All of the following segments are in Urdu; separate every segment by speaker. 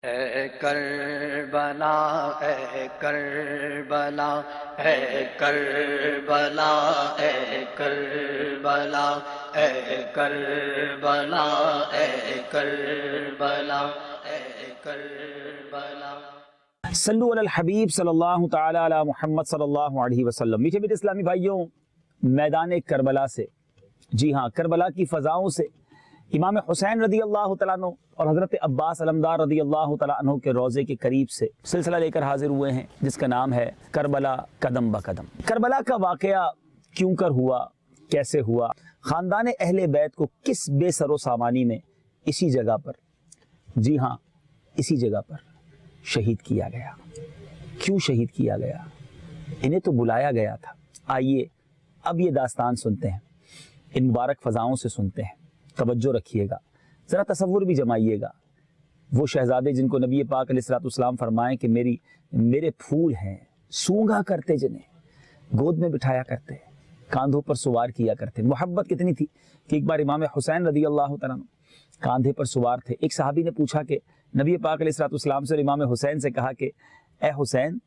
Speaker 1: اے کربلا اے کربلا اے کربلا اے کربلا اے کربلا اے کربلا اے کربلا۔
Speaker 2: صلو علی الحبیب صلی اللہ تعالی علی محمد صلی اللہ علیہ وسلم۔ میٹھے میٹھے اسلامی بھائیوں، میدان کربلا سے، جی ہاں، کربلا کی فضاؤں سے امام حسین رضی اللہ تعالیٰ عنہ اور حضرت عباس علمدار رضی اللہ تعالیٰ عنہ کے روضے کے قریب سے سلسلہ لے کر حاضر ہوئے ہیں جس کا نام ہے کربلا قدم بقدم۔ کربلا کا واقعہ کیوں کر ہوا، کیسے ہوا، خاندان اہل بیت کو کس بے سر و سامانی میں اسی جگہ پر، جی ہاں اسی جگہ پر شہید کیا گیا۔ کیوں شہید کیا گیا؟ انہیں تو بلایا گیا تھا۔ آئیے اب یہ داستان سنتے ہیں، ان مبارک فضاؤں سے سنتے ہیں، توجہ رکھیے گا، ذرا تصور بھی جمائیے گا۔ وہ شہزادے جن کو نبی پاک علیہ السلام فرمائیں کہ میرے پھول ہیں، سونگا کرتے جنہیں، گود میں بٹھایا کرتے، کاندھوں پر سوار کیا کرتے۔ محبت کتنی تھی کہ ایک بار امام حسین رضی اللہ تعالیٰ عنہ کاندھے پر سوار تھے۔ ایک صحابی نے پوچھا کہ نبی پاک علیہ السلام سے اور امام حسین سے کہا کہ اے حسین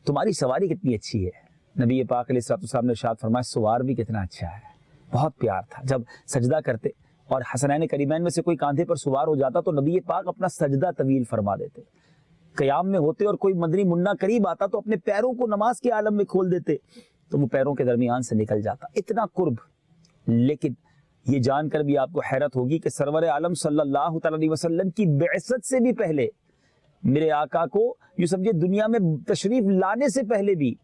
Speaker 2: تمہاری سواری کتنی اچھی ہے۔ نبی پاک علیہ السلام نے ارشاد فرمایا سوار بھی کتنا اچھا ہے۔ بہت پیار تھا جب سجدہ کرتے اور حسنین کریمین میں سے کوئی کاندھے پر سوار ہو جاتا تو نبی پاک اپنا سجدہ طویل فرما دیتے، قیام میں ہوتے اور کوئی مدنی منا قریب آتا تو اپنے پیروں کو نماز کے عالم میں کھول دیتے تو وہ پیروں کے درمیان سے نکل جاتا، اتنا قرب۔ لیکن یہ جان کر بھی آپ کو حیرت ہوگی کہ سرور عالم صلی اللہ تعالی علیہ وسلم کی بعثت سے بھی پہلے، میرے آقا کو یوں سمجھے دنیا میں تشریف لانے سے پہلے بھی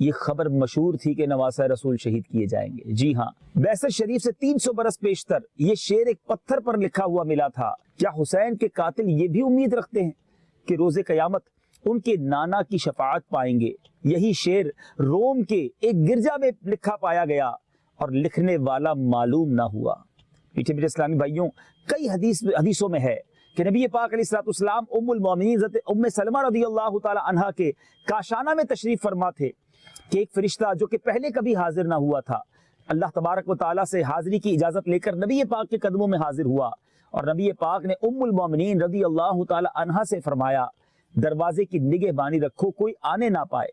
Speaker 2: یہ خبر مشہور تھی کہ نواسہ رسول شہید کیے جائیں گے۔ جی ہاں، بعثت شریف سے 300 برس پیشتر یہ شعر ایک پتھر پر لکھا ہوا ملا تھا۔ کیا حسین کے قاتل یہ بھی امید رکھتے ہیں کہ روز قیامت ان کے نانا کی شفاعت پائیں گے؟ یہی شعر روم کے ایک گرجا میں لکھا پایا گیا اور لکھنے والا معلوم نہ ہوا۔ میٹھے میٹھے اسلامی بھائیوں، کئی حدیثوں میں ہے کہ نبی پاک علیہ السلام ام المومنین حضرت ام سلمہ رضی اللہ تعالی عنہا کے کاشانہ میں تشریف فرما تھے کہ ایک فرشتہ جو کہ پہلے کبھی حاضر نہ ہوا تھا، اللہ تبارک و تعالیٰ سے حاضری کی اجازت لے کر نبی پاک کے قدموں میں حاضر ہوا اور نبی پاک نے ام المومنین رضی اللہ تعالی عنہا سے فرمایا دروازے کی نگہبانی رکھو کوئی آنے نہ پائے۔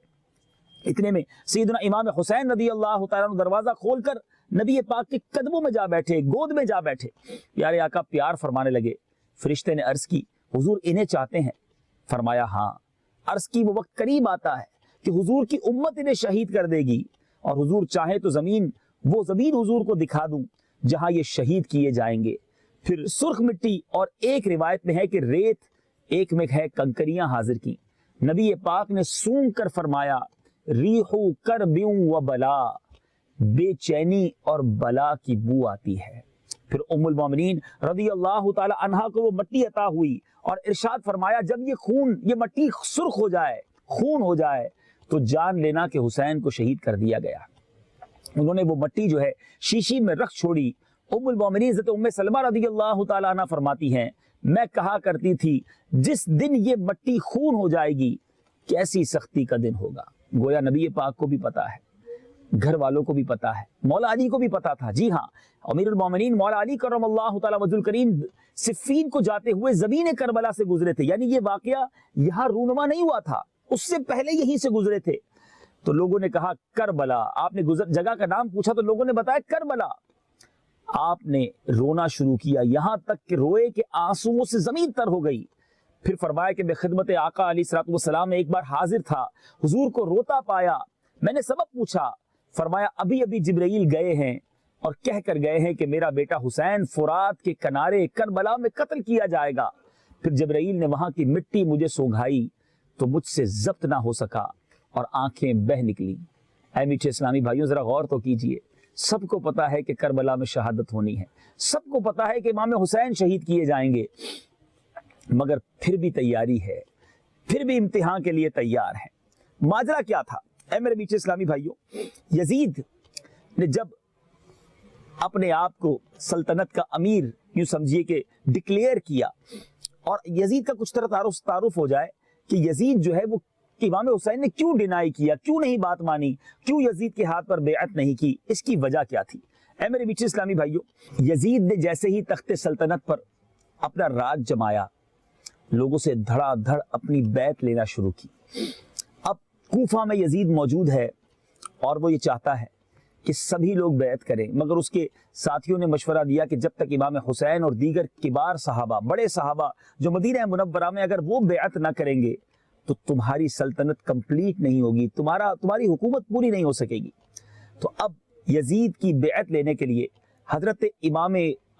Speaker 2: اتنے میں سیدنا امام حسین رضی اللہ تعالیٰ عنہ دروازہ کھول کر نبی پاک کے قدموں میں جا بیٹھے، گود میں جا بیٹھے، پیارے آقا پیار فرمانے لگے۔ فرشتے نے عرض کی حضور انہیں چاہتے ہیں؟ فرمایا ہاں۔ عرض کی وہ وقت قریب آتا ہے کہ حضور کی امت انہیں شہید کر دے گی اور حضور چاہے تو وہ زمین حضور کو دکھا دوں جہاں یہ شہید کیے جائیں گے۔ پھر سرخ مٹی اور ایک روایت میں ہے کہ ریت، ایک میں ہے کنکریاں حاضر کی۔ نبی پاک نے سونگ کر فرمایا ریحو کربیوں و بلا، بے چینی اور بلا کی بو آتی ہے۔ پھر ام المومنین رضی اللہ تعالی عنہا کو وہ مٹی عطا ہوئی اور ارشاد فرمایا جب یہ مٹی سرخ ہو جائے، خون ہو جائے تو جان لینا کہ حسین کو شہید کر دیا گیا۔ انہوں نے وہ مٹی جو ہے شیشی میں رکھ چھوڑی۔ ام المومنین حضرت ام سلمہ رضی اللہ تعالی عنہ فرماتی ہیں میں کہا کرتی تھی جس دن یہ مٹی خون ہو جائے گی کیسی سختی کا دن ہوگا۔ گویا نبی پاک کو بھی پتا ہے، گھر والوں کو بھی پتا ہے، مولا علی کو بھی پتا تھا۔ جی ہاں، امیر المومنین مولا علی کرم اللہ تعالی وجہ الکریم صفین کو جاتے ہوئے زمین کربلا سے گزرے تھے، یعنی یہ واقعہ یہاں رونما نہیں ہوا تھا، اس سے پہلے یہیں سے گزرے تھے۔ تو لوگوں نے کہا کربلا، آپ نے جگہ کا نام پوچھا تو لوگوں نے بتایا کربلا۔ آپ نے رونا شروع کیا، یہاں تک کہ روئے کہ آنسوؤں سے زمین تر ہو گئی۔ پھر فرمایا کہ میں خدمت آقا علیہ السلام میں ایک بار حاضر تھا، حضور کو روتا پایا، میں نے سبب پوچھا، فرمایا ابھی جبرائیل گئے ہیں اور کہہ کر گئے ہیں کہ میرا بیٹا حسین فرات کے کنارے کربلا میں قتل کیا جائے گا۔ پھر جبرائیل نے وہاں کی مٹی مجھے سونگھائی تو مجھ سے ضبط نہ ہو سکا اور آنکھیں بہہ نکلی۔ اے میٹھے اسلامی بھائیوں ذرا غور تو کیجئے، سب کو پتا ہے کہ کربلا میں شہادت ہونی ہے، سب کو پتا ہے کہ امام حسین شہید کیے جائیں گے، مگر پھر بھی تیاری ہے، پھر بھی امتحان کے لیے تیار ہے۔ ماجرا کیا تھا؟ اے میرے میٹھے اسلامی بھائیوں، یزید نے جب اپنے آپ کو سلطنت کا امیر یوں سمجھیے کہ ڈکلیئر کیا، اور یزید کا کچھ طرح تعارف ہو جائے کہ یزید جو ہے وہ امام حسین نے کیوں ڈینائی کیا، کیوں نہیں بات مانی، کیوں یزید کے ہاتھ پر بیعت نہیں کی، اس کی وجہ کیا تھی؟ اے میرے میٹھے اسلامی بھائیوں، یزید نے جیسے ہی تخت سلطنت پر اپنا راج جمایا لوگوں سے دھڑا دھڑ اپنی بیعت لینا شروع کی۔ اب کوفہ میں یزید موجود ہے اور وہ یہ چاہتا ہے کہ سبھی لوگ بیعت کریں، مگر اس کے ساتھیوں نے مشورہ دیا کہ جب تک امام حسین اور دیگر کبار صحابہ، بڑے صحابہ جو مدینہ منورہ میں، اگر وہ بیعت نہ کریں گے تو تمہاری سلطنت کمپلیٹ نہیں ہوگی، تمہاری حکومت پوری نہیں ہو سکے گی۔ تو اب یزید کی بیعت لینے کے لیے حضرت امام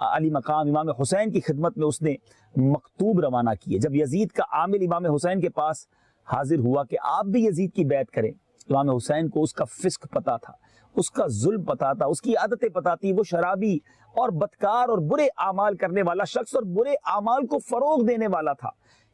Speaker 2: علی مقام امام حسین کی خدمت میں اس نے مکتوب روانہ کیے۔ جب یزید کا عامل امام حسین کے پاس حاضر ہوا کہ آپ بھی یزید کی بیعت کریں، امام حسین کو اس کا فسق پتا تھا، اس کا ظلم پتا تھا، اس کی عادتیں پتا تھی، وہ شرابی اور بدکار اور برے اعمال کرنے والا شخص اور برے اعمال کو فروغ دینے والا تھا۔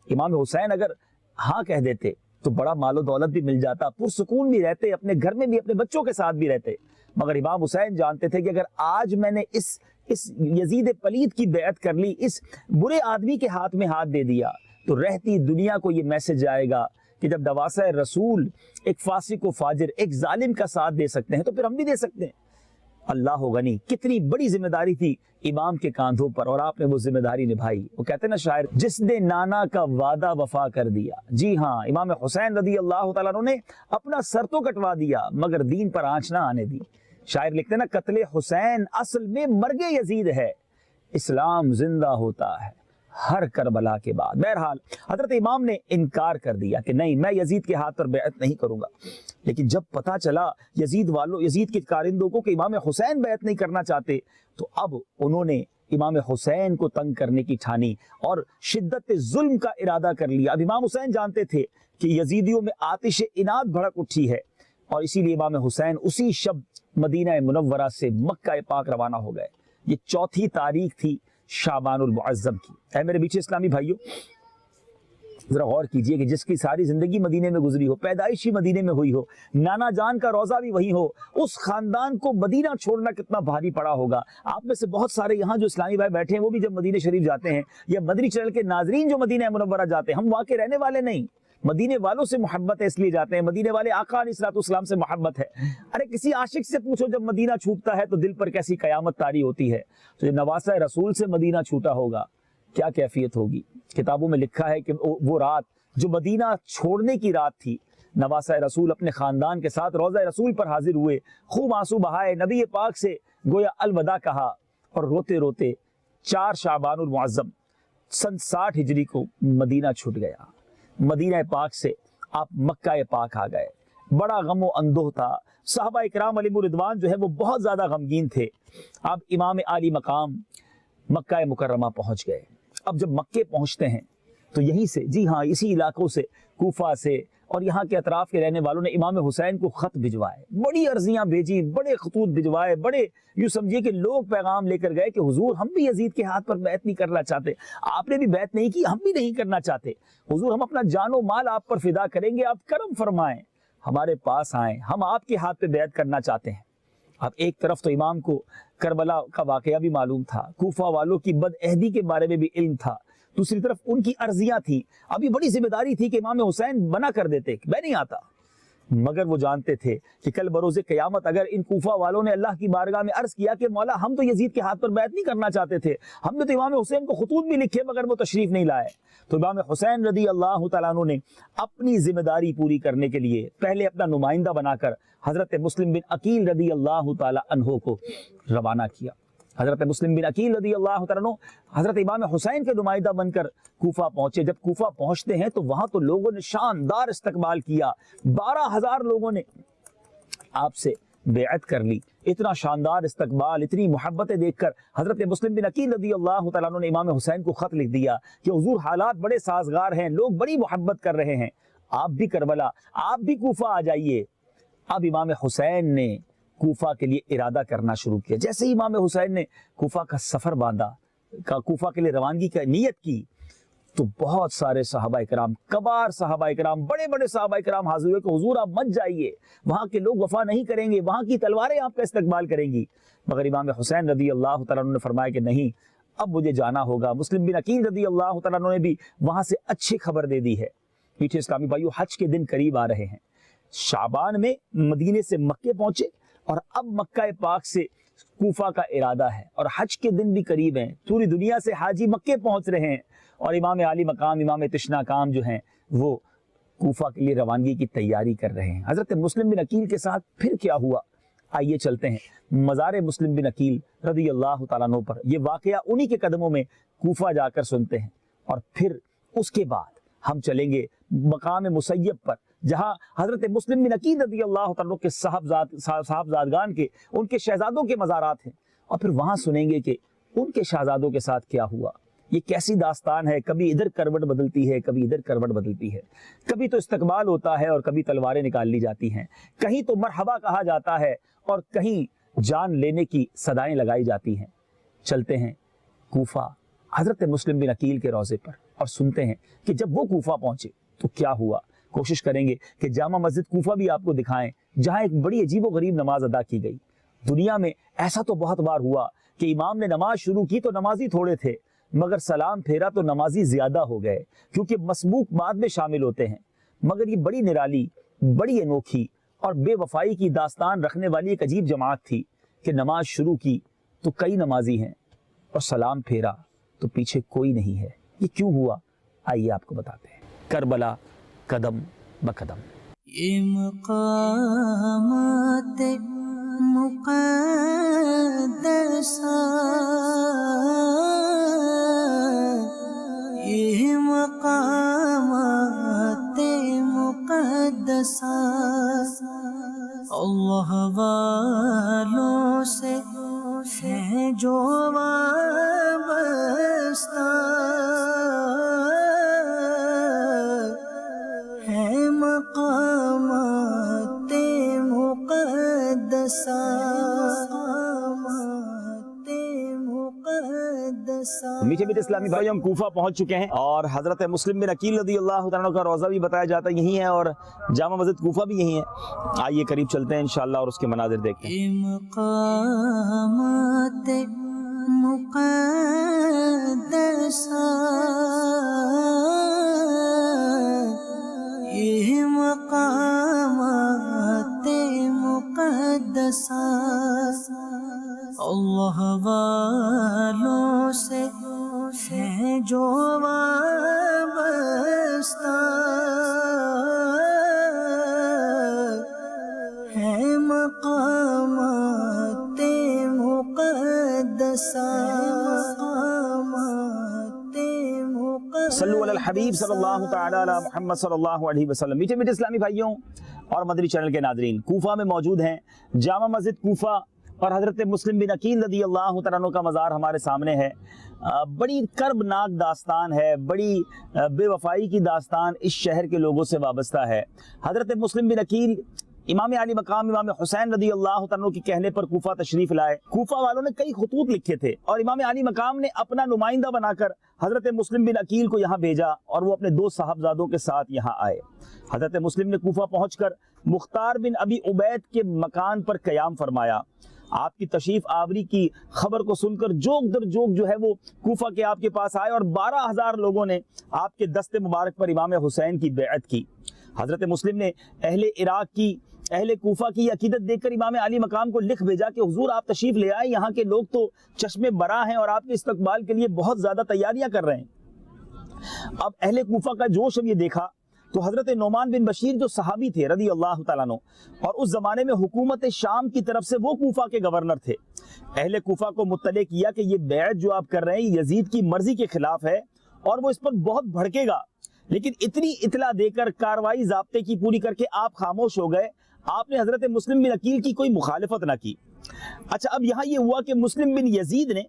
Speaker 2: امام حسین اگر ہاں کہہ دیتے تو بڑا مال و دولت بھی مل جاتا، پرسکون بھی رہتے، اپنے گھر میں بھی اپنے بچوں کے ساتھ بھی رہتے، مگر امام حسین جانتے تھے کہ اگر آج میں نے اس یزید پلید کی بیعت کر لی، اس برے آدمی کے ہاتھ میں ہاتھ دے دیا، تو رہتی دنیا کو یہ میسج جائے گا کہ جب نواسہ رسول ایک فاسق و فاجر، ایک ظالم کا ساتھ دے سکتے ہیں تو پھر ہم بھی دے سکتے ہیں۔ اللہ غنی، کتنی بڑی ذمہ داری تھی امام کے کاندھوں پر، اور آپ نے وہ ذمہ داری نبھائی۔ وہ کہتے ہیں نا شاعر، جس نے نانا کا وعدہ وفا کر دیا۔ جی ہاں، امام حسین رضی اللہ تعالیٰ عنہ نے اپنا سر تو کٹوا دیا مگر دین پر آنچ نہ آنے دی۔ شاعر لکھتے ہیں نا، قتل حسین اصل میں مرگ یزید ہے، اسلام زندہ ہوتا ہے ہر کربلا کے بعد۔ بہرحال حضرت امام نے انکار کر دیا کہ نہیں، میں یزید کے ہاتھ پر بیعت نہیں کروں گا۔ لیکن جب پتا چلا یزید کے کارندوں کو کہ امام حسین بیعت نہیں کرنا چاہتے، تو اب انہوں نے امام حسین کو تنگ کرنے کی ٹھانی اور شدت ظلم کا ارادہ کر لیا۔ اب امام حسین جانتے تھے کہ یزیدیوں میں آتش اناد بھڑک اٹھی ہے، اور اسی لیے امام حسین اسی شب مدینہ منورہ سے مکہ پاک روانہ ہو گئے۔ یہ 4 تاریخ تھی شعبان المعظم کی۔ اے میرے بیچے اسلامی بھائیوں، ذرا غور کیجئے کہ جس کی ساری زندگی مدینے میں گزری ہو، پیدائش ہی مدینے میں ہوئی ہو، نانا جان کا روزہ بھی وہی ہو، اس خاندان کو مدینہ چھوڑنا کتنا بھاری پڑا ہوگا۔ آپ میں سے بہت سارے یہاں جو اسلامی بھائی بیٹھے ہیں وہ بھی جب مدینہ شریف جاتے ہیں، یا مدنی چینل کے ناظرین جو مدینہ منورہ جاتے ہیں، ہم وہاں کے رہنے والے نہیں، مدینے والوں سے محبت ہے اس لیے جاتے ہیں، مدینے والے آقا علیہ الصلوۃ والسلام سے محبت ہے۔ ارے کسی عاشق سے پوچھو جب مدینہ چھوٹتا ہے تو دل پر کیسی قیامت طاری ہوتی ہے، تو جب نواسہ رسول سے مدینہ چھوٹا ہوگا کیا کیفیت ہوگی۔ کتابوں میں لکھا ہے کہ وہ رات جو مدینہ چھوڑنے کی رات تھی، نواسہ رسول اپنے خاندان کے ساتھ روضہ رسول پر حاضر ہوئے، خوب آنسو بہائے، نبی پاک سے گویا الوداع کہا، اور روتے روتے 4 شعبان المعظم سن 60 ہجری کو مدینہ چھوٹ گیا۔ مدینہ پاک سے آپ مکہ پاک آ گئے۔ بڑا غم و اندوہ تھا، صحابہ اکرام علیہم الرضوان جو ہے وہ بہت زیادہ غمگین تھے۔ اب امام علی مقام مکہ مکرمہ پہنچ گئے۔ اب جب مکے پہنچتے ہیں تو یہیں سے، جی ہاں، اسی علاقوں سے، کوفہ سے اور یہاں کے اطراف کے رہنے والوں نے امام حسین کو خط بھجوائے، بڑی عرضیاں بھیجی، بڑے خطوط بھجوائے، بڑے یوں سمجھیے کہ لوگ پیغام لے کر گئے کہ حضور ہم بھی یزید کے ہاتھ پر بیعت نہیں کرنا چاہتے، آپ نے بھی بیعت نہیں کی، ہم بھی نہیں کرنا چاہتے، حضور ہم اپنا جان و مال آپ پر فدا کریں گے، آپ کرم فرمائیں، ہمارے پاس آئیں، ہم آپ کے ہاتھ پہ بیعت کرنا چاہتے ہیں۔ اب ایک طرف تو امام کو کربلا کا واقعہ بھی معلوم تھا، کوفہ والوں کی بدعہدی کے بارے میں بھی علم تھا، دوسری طرف ان کی عرضیاں تھیں، ابھی بڑی ذمہ داری تھی کہ امام حسین منع کر دیتے کہ میں نہیں آتا، مگر وہ جانتے تھے کہ کل بروز قیامت اگر ان کوفہ والوں نے اللہ کی بارگاہ میں عرض کیا کہ مولا ہم تو یزید کے ہاتھ پر بیعت نہیں کرنا چاہتے تھے، ہم نے تو امام حسین کو خطوط بھی لکھے مگر وہ تشریف نہیں لائے، تو امام حسین رضی اللہ تعالیٰ عنہ نے اپنی ذمہ داری پوری کرنے کے لیے پہلے اپنا نمائندہ بنا کر حضرت مسلم بن عقیل رضی اللہ تعالیٰ عنہ کو روانہ کیا۔ حضرت مسلم بن عقیل رضی اللہ تعالیٰ عنہ حضرت امام حسین کے نمائندہ بن کر کوفہ پہنچے۔ جب کوفہ پہنچتے ہیں تو وہاں تو لوگوں نے شاندار استقبال کیا، 12,000 لوگوں نے آپ سے بیعت کر لی۔ اتنا شاندار استقبال، اتنی محبتیں دیکھ کر حضرت مسلم بن عقیل رضی اللہ تعالیٰ عنہ نے امام حسین کو خط لکھ دیا کہ حضور حالات بڑے سازگار ہیں، لوگ بڑی محبت کر رہے ہیں، آپ بھی کربلا، آپ بھی کوفہ آ جائیے۔ اب امام حسین نے کوفہ کے لیے ارادہ کرنا شروع کیا۔ جیسے ہی امام حسین نے کوفہ کا سفر باندھا، کوفہ کے لیے روانگی کا نیت کی، تو بہت سارے صحابہ کرام، کبار صحابہ کرام، بڑے بڑے صحابہ کرام حاضر ہوئے کہ حضور آپ مت جائیے، وہاں کے لوگ وفا نہیں کریں گے، وہاں کی تلواریں آپ کا استقبال کریں گی، مگر امام حسین رضی اللہ تعالیٰ عنہ نے فرمایا کہ نہیں، اب مجھے جانا ہوگا۔ مسلم بن عقیل رضی اللہ تعالیٰ عنہ نے بھی وہاں سے اچھی خبر دے دی ہے۔ میٹھے اسلامی بھائیو، حج کے دن قریب آ رہے ہیں، شعبان میں مدینے سے مکے پہنچے، اور اب مکہ پاک سے کوفہ کا ارادہ ہے اور حج کے دن بھی قریب ہیں، پوری دنیا سے حاجی مکے پہنچ رہے ہیں اور امام عالی مقام امام تشنا کام جو ہیں وہ کوفہ کے لیے روانگی کی تیاری کر رہے ہیں۔ حضرت مسلم بن عقیل کے ساتھ پھر کیا ہوا، آئیے چلتے ہیں مزار مسلم بن عقیل رضی اللہ تعالیٰ عنہ پر۔ یہ واقعہ انہی کے قدموں میں کوفہ جا کر سنتے ہیں اور پھر اس کے بعد ہم چلیں گے مقام مسیب پر، جہاں حضرت مسلم بن عقیل رضی اللہ تعالیٰ عنہ کے صاحبزادگان کے، ان کے شہزادوں کے مزارات ہیں، اور پھر وہاں سنیں گے کہ ان کے شہزادوں کے ساتھ کیا ہوا۔ یہ کیسی داستان ہے، کبھی ادھر کروٹ بدلتی ہے، کبھی ادھر کروٹ بدلتی ہے، کبھی تو استقبال ہوتا ہے اور کبھی تلواریں نکال لی جاتی ہیں، کہیں تو مرحبا کہا جاتا ہے اور کہیں جان لینے کی صدائیں لگائی جاتی ہیں۔ چلتے ہیں کوفہ حضرت مسلم بن عقیل کے روضے پر اور سنتے ہیں کہ جب وہ کوفہ پہنچے تو کیا ہوا۔ کوشش کریں گے کہ جامع مسجد کوفہ بھی آپ کو دکھائیں، جہاں ایک بڑی عجیب و غریب نماز ادا کی گئی۔ دنیا میں ایسا تو بہت بار ہوا کہ امام نے نماز شروع کی تو نمازی تھوڑے تھے، مگر سلام پھیرا تو نمازی زیادہ ہو گئے، کیونکہ مسبوق بعد میں شامل ہوتے ہیں۔ مگر یہ بڑی نرالی، بڑی انوکھی اور بے وفائی کی داستان رکھنے والی ایک عجیب جماعت تھی کہ نماز شروع کی تو کئی نمازی ہیں اور سلام پھیرا تو پیچھے کوئی نہیں ہے۔ یہ کیوں ہوا، آئیے آپ کو بتاتے ہیں۔ کربلا قدم بقدم۔
Speaker 3: یہ مقامات مقدسہ، یہ مقامات مقدسہ اللہ والوں سے ہے جو وابستہ، ہے مقامات مقدسہ،
Speaker 2: میٹھے میٹھے اسلامی بھائی، ہم کوفہ پہنچ چکے ہیں اور حضرت مسلم بن عقیل رضی اللہ تعالیٰ عنہ کا روضہ بھی بتایا جاتا ہے یہی ہے اور جامع مسجد کوفہ بھی یہی ہے۔ آئیے قریب چلتے ہیں انشاءاللہ اور اس کے مناظر دیکھتے ہیں۔
Speaker 3: یہ مقامات مقدسہ، یہ مقامات مقدسہ اللہ والوں سے ہے جو وابستہ، ہے مقامات مقدسہ،
Speaker 2: صلو علی الحبیب صلی اللہ تعالی علی محمد صلی اللہ علیہ وسلم۔ میٹھے میٹھے اسلامی بھائیوں اور مدنی چینل کے ناظرین، کوفہ میں موجود ہیں، جامع مسجد کوفہ، اور حضرت مسلم بن عقیل رضی اللہ تعالیٰ عنہ کا مزار ہمارے سامنے ہے۔ بڑی کربناک داستان ہے، بڑی بے وفائی کی داستان اس شہر کے لوگوں سے وابستہ ہے۔ حضرت مسلم بن عقیل امام علی مقام امام حسین رضی اللہ تعالیٰ عنہ کے کہنے پر کوفہ تشریف لائے۔ کوفہ والوں نے کئی خطوط لکھے تھے اور امام علی مقام نے اپنا نمائندہ بنا کر حضرت مسلم بن عقیل کو یہاں بھیجا اور وہ اپنے دو صاحبزادوں کے ساتھ یہاں آئے۔ حضرت مسلم نے کوفہ پہنچ کر مختار بن ابی عبید کے مکان پر قیام فرمایا۔ آپ کی تشریف آوری کی خبر کو سن کر جوگ در جوگ جو ہے وہ کوفہ کے آپ کے پاس آئے اور 12,000 لوگوں نے آپ کے دست مبارک پر امام حسین کی بیعت کی۔ حضرت مسلم نے اہل عراق کی، اہل کوفہ کی عقیدت دیکھ کر امام علی مقام کو لکھ بھیجا کہ حضور آپ تشریف لے آئے، یہاں کے لوگ تو چشم برا ہیں اور آپ کے استقبال کے لیے بہت زیادہ تیاریاں کر رہے ہیں۔ اب اہل کوفہ کا جوش اب یہ دیکھا تو حضرت نعمان بن بشیر جو صحابی تھے رضی اللہ تعالیٰ عنہ اور اس زمانے میں حکومت شام کی طرف سے وہ کوفہ کے گورنر تھے، اہل کوفہ کو مطلع کیا کہ یہ بیعت جو آپ کر رہے ہیں یزید کی مرضی کے خلاف ہے اور وہ اس پر بہت بھڑکے گا، لیکن اتنی اطلاع دے کر کاروائی ضابطے کی پوری کر کے آپ خاموش ہو گئے، آپ نے حضرت مسلم بن عقیل کی کوئی مخالفت نہ کی۔ اچھا، اب یہاں یہ ہوا کہ مسلم بن یزید نے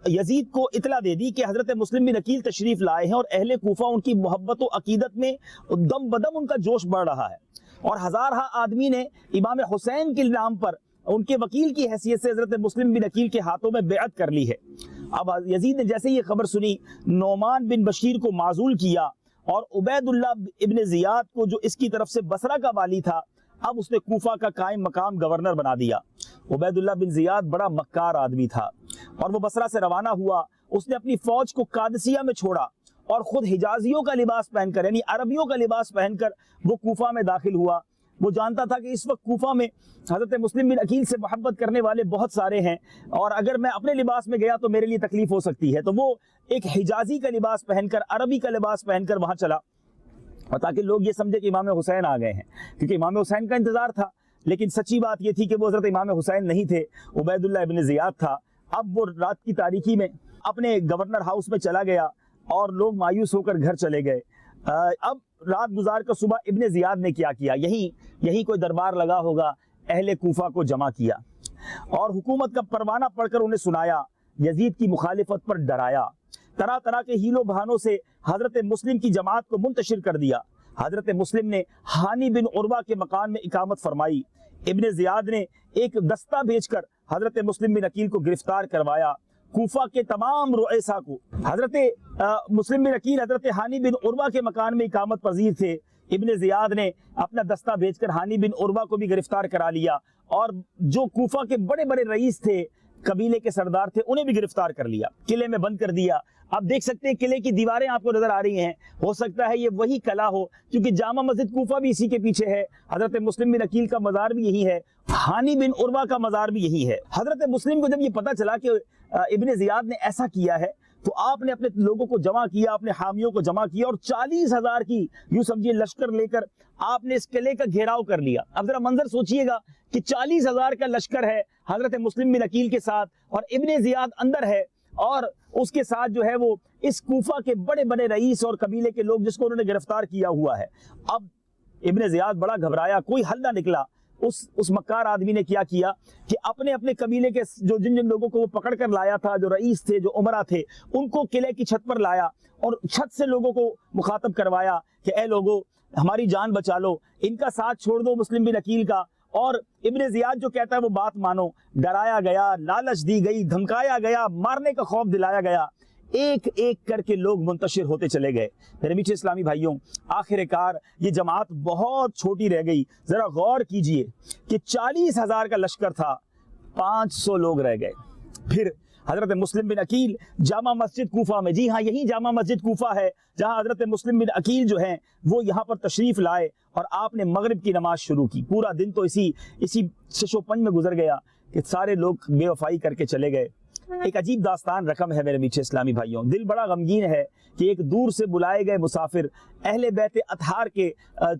Speaker 2: یزید کو اطلاع دے دی کہ حضرت مسلم بن عقیل تشریف لائے ہیں اور اہل کوفہ ان کی محبت و عقیدت میں دم بدم ان کا جوش بڑھ رہا ہے اور ہزارہ آدمی نے امام حسین کے نام پر ان کے وکیل کی حیثیت سے حضرت مسلم بن عقیل کے ہاتھوں میں بیعت کر لی ہے۔ اب یزید نے جیسے یہ خبر سنی، نعمان بن بشیر کو معزول کیا اور عبید اللہ ابن زیاد کو جو اس کی طرف سے بصرہ کا والی تھا، اب اس نے کوفہ کا قائم مقام گورنر بنا دیا۔ عبید اللہ بن زیاد بڑا مکار آدمی تھا اور وہ بصرہ سے روانہ ہوا، اس نے اپنی فوج کو قادسیہ میں چھوڑا اور خود حجازیوں کا لباس پہن کر یعنی عربیوں کا لباس پہن کر وہ کوفہ میں داخل ہوا۔ وہ جانتا تھا کہ اس وقت کوفہ میں حضرت مسلم بن عقیل سے محبت کرنے والے بہت سارے ہیں اور اگر میں اپنے لباس میں گیا تو میرے لیے تکلیف ہو سکتی ہے، تو وہ ایک حجازی کا لباس پہن کر، عربی کا لباس پہن کر وہاں چلا، اور تاکہ لوگ یہ سمجھے کہ امام حسین آ گئے ہیں، کیونکہ امام حسین کا انتظار تھا۔ لیکن سچی بات یہ تھی کہ وہ حضرت امام حسین نہیں تھے، عبید اللہ ابن زیاد تھا۔ اب وہ رات کی تاریکی میں اپنے گورنر ہاؤس میں چلا گیا اور لوگ مایوس ہو کر گھر چلے گئے۔ اب رات گزار کر صبح ابن زیاد نے کیا کیا، یہی کوئی دربار لگا ہوگا، اہل کوفہ کو جمع کیا اور حکومت کا پروانہ پڑھ کر انہیں سنایا، یزید کی مخالفت پر ڈرایا، طرح طرح کے ہیلو بہانوں سے حضرت مسلم کی جماعت کو منتشر کر دیا۔ حضرت مسلم نے ہانی بن عروہ کے مکان میں اقامت فرمائی۔ ابن زیاد نے ایک دستہ بھیج کر حضرت مسلم بن عقیل کو گرفتار کروایا۔ کوفہ کے تمام رؤساء کو، حضرت مسلم بن عقیل حضرت ہانی بن عروہ کے مکان میں اقامت پذیر تھے، ابن زیاد نے اپنا دستہ بھیج کر ہانی بن عروہ کو بھی گرفتار کرا لیا، اور جو کوفہ کے بڑے بڑے رئیس تھے، قبیلے کے سردار تھے، انہیں بھی گرفتار کر لیا، قلعے میں بند کر دیا۔ آپ دیکھ سکتے ہیں قلعے کی دیواریں آپ کو نظر آ رہی ہیں، ہو سکتا ہے یہ وہی قلعہ ہو، کیونکہ جامع مسجد کوفہ بھی اسی کے پیچھے ہے، حضرت مسلم بن عقیل کا مزار بھی یہی ہے، ہانی بن عروہ کا مزار بھی یہی ہے۔ حضرت مسلم کو جب یہ پتا چلا کہ ابن زیاد نے ایسا کیا ہے تو آپ نے اپنے لوگوں کو جمع کیا، اپنے حامیوں کو جمع کیا، اور 40,000 کی یوں سمجھیے لشکر لے کر آپ نے اس قلعے کا گھیراؤ کر لیا۔ اب ذرا منظر سوچئے گا کہ 40,000 کا لشکر ہے حضرت مسلم بن عقیل کے ساتھ، اور ابن زیاد اندر ہے، اور اس کے ساتھ جو ہے وہ اس کوفہ کے بڑے بڑے رئیس اور قبیلے کے لوگ جس کو انہوں نے گرفتار کیا ہوا ہے۔ اب ابن زیاد بڑا گھبرایا، کوئی حل نہ نکلا۔ اس مکار آدمی نے کیا کیا کہ اپنے قبیلے کے جن لوگوں کو وہ پکڑ کر لایا تھا، جو رئیس تھے، جو عمرہ تھے، ان کو قلعے کی چھت پر لایا اور چھت سے لوگوں کو مخاطب کروایا کہ اے لوگو، ہماری جان بچا لو، ان کا ساتھ چھوڑ دو مسلم بن عقیل کا، اور ابن زیاد جو کہتا ہے وہ بات مانو۔ ڈرایا گیا، لالچ دی گئی، دھمکایا گیا، مارنے کا خوف دلایا گیا، ایک ایک کر کے لوگ منتشر ہوتے چلے گئے۔ میرے میٹھے اسلامی بھائیوں، آخر کار یہ جماعت بہت چھوٹی رہ گئی۔ ذرا غور کیجئے کہ 40,000 کا لشکر تھا، 500 لوگ رہ گئے۔ پھر حضرت مسلم بن عقیل جامع مسجد کوفہ میں، جی ہاں یہی جامع مسجد کوفہ ہے جہاں حضرت مسلم بن عقیل جو ہیں وہ یہاں پر تشریف لائے، اور آپ نے مغرب کی نماز شروع کی۔ پورا دن تو اسی شش و پنج میں گزر گیا کہ سارے لوگ بے وفائی کر کے چلے گئے۔ ایک عجیب داستان رقم ہے میرے میٹھے اسلامی بھائیوں، دل بڑا غمگین ہے کہ ایک دور سے بلائے گئے مسافر اہل بیت اطہار کے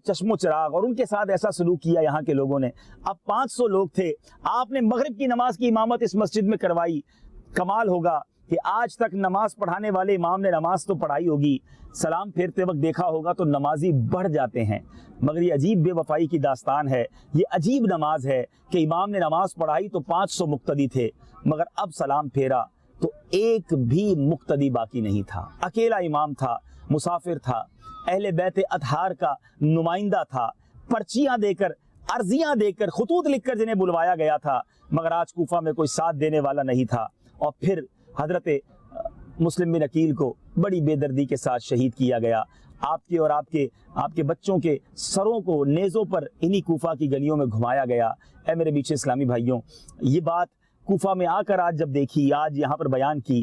Speaker 2: چشم و چراغ، اور ان کے ساتھ ایسا سلوک کیا یہاں کے لوگوں نے۔ اب 500 لوگ تھے، آپ نے مغرب کی نماز کی امامت اس مسجد میں کروائی۔ کمال ہوگا کہ آج تک نماز پڑھانے والے امام نے نماز تو پڑھائی ہوگی، سلام پھیرتے وقت دیکھا ہوگا تو نمازی بڑھ جاتے ہیں، مگر یہ عجیب بے وفائی کی داستان ہے، یہ عجیب نماز ہے کہ امام نے نماز پڑھائی تو 500 مقتدی تھے، مگر اب سلام پھیرا تو ایک بھی مقتدی باقی نہیں تھا، اکیلا امام تھا، مسافر تھا، اہل بیت اطہار کا نمائندہ تھا، پرچیاں دے کر، عرضیاں دے کر، خطوط لکھ کر جنہیں بلوایا گیا تھا، مگر آج کوفہ میں کوئی ساتھ دینے والا نہیں تھا۔ اور پھر حضرت مسلم بن عقیل کو بڑی بے دردی کے ساتھ شہید کیا گیا۔ آپ کے اور آپ کے بچوں کے سروں کو نیزوں پر انہی کوفہ کی گلیوں میں گھمایا گیا۔ اے میرے میٹھے اسلامی بھائیوں، یہ بات کوفہ میں آ کر آج جب دیکھی، آج یہاں پر بیان کی،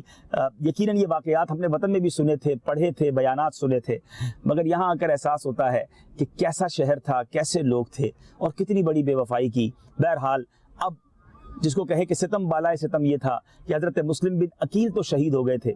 Speaker 2: یقیناً یہ واقعات ہم نے وطن میں بھی سنے تھے، پڑھے تھے، بیانات سنے تھے، مگر یہاں آ کر احساس ہوتا ہے کہ کیسا شہر تھا، کیسے لوگ تھے، اور کتنی بڑی بے وفائی کی۔ بہرحال اب جس کو کہے کہ ستم بالائے ستم یہ تھا کہ حضرت مسلم بن عقیل تو شہید ہو گئے تھے،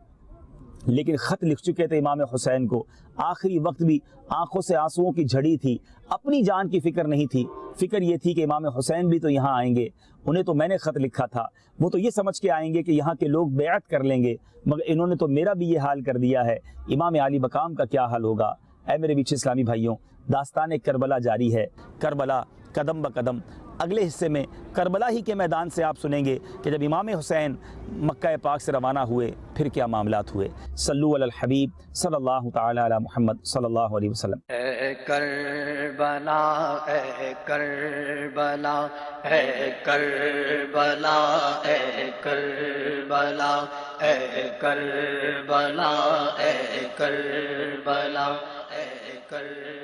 Speaker 2: لیکن خط لکھ چکے تھے امام حسین کو، آخری وقت بھی آنکھوں سے آنسوؤں کی جھڑی تھی، اپنی جان کی فکر نہیں تھی، فکر یہ تھی کہ امام حسین بھی تو یہاں آئیں گے، انہیں تو میں نے خط لکھا تھا، وہ تو یہ سمجھ کے آئیں گے کہ یہاں کے لوگ بیعت کر لیں گے، مگر انہوں نے تو میرا بھی یہ حال کر دیا ہے، امام علی مقام کا کیا حال ہوگا۔ اے میرے میٹھے اسلامی بھائیوں، داستان کربلا جاری ہے، کربلا قدم بقدم۔ اگلے حصے میں کربلا ہی کے میدان سے آپ سنیں گے کہ جب امام حسین مکہ پاک سے روانہ ہوئے پھر کیا معاملات ہوئے۔ صلو علی الحبیب صلی اللہ تعالی علی محمد صلی اللہ علیہ وسلم۔
Speaker 1: اے کربلا، اے کربلا، اے کربلا، اے کربلا، اے کربلا، اے کربلا، اے کربلا۔